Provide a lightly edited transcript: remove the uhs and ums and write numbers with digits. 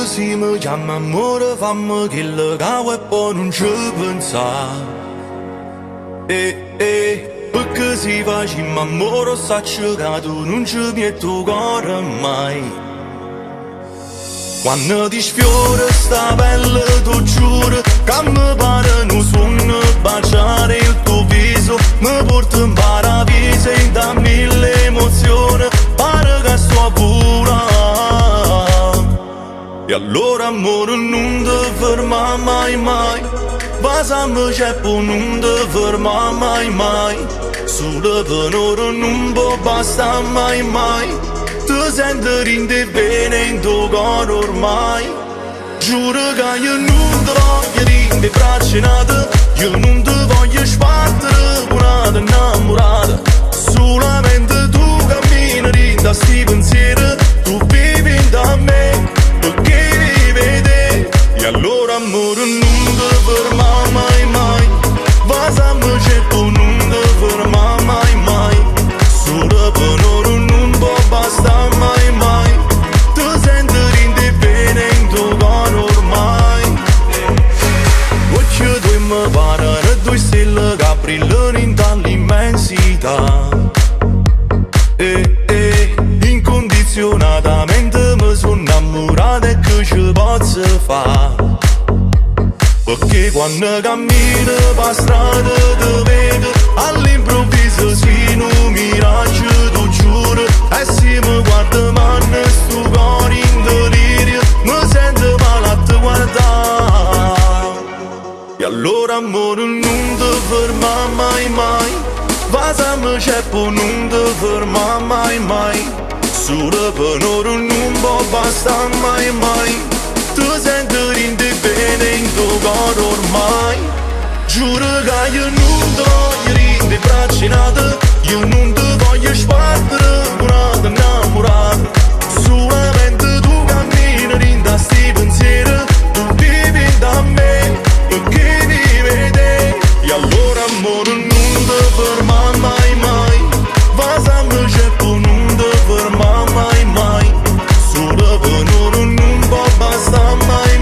così mi chiama amore, fammi che legavo e poi non ci pensa. Perché si facciamo amore, saccio che tu non ci metto cuore mai. Quando ti sfiora sta pelle, tu giuro che mi pare non suono baciare il tuo viso. Mi porta in paradiso e da mille emozioni, pare che sto pura. E allora amore non ti ferma mai mai, pasami ceppo non ti ferma mai mai. Solo per ora non può bastare mai mai. Ti senti rinde bene in tuo cuore ormai. Giuro che io non ti voglio rinde bracciate, io non ti voglio sbattere un'altra innamorata. Solamente tu cammini rinde a sti pensieri, tu vivi da me perché vivi te. E allora amore non ti ferma mai mai, pasami ceppo non ti ferma mai mai. Solo per ora non può bastare mai mai. Ti senti rinde bene in tuo cuore ormai. Occhio tu mi pare due stelle che brillano in dall'immensità. Incondizionatamente mi sono innamorato e che ci posso fare? Perché quando cammino per strada ti vedo, all'improvviso si un miraggio, tu giuro. E se mi guarda mano sto cuore in delirio, mi sento male a te guardare. E allora amore non ti ferma mai mai, pasami ceppo non ti ferma mai mai. Solo per ora non può bastare mai mai. Ti senti rinde bene in tuo cuore ormai. Giuro che io non ti voglio rinde bracciate, io non ti voglio sbattere un'altra innamorata. Solamente tu cammini rinde a sti pensieri, tu vivi da me perché vivi te. E allora amore non ti ferma mai mai, pasami ceppo non ti ferma mai mai. Solo per ora non può bastare mai.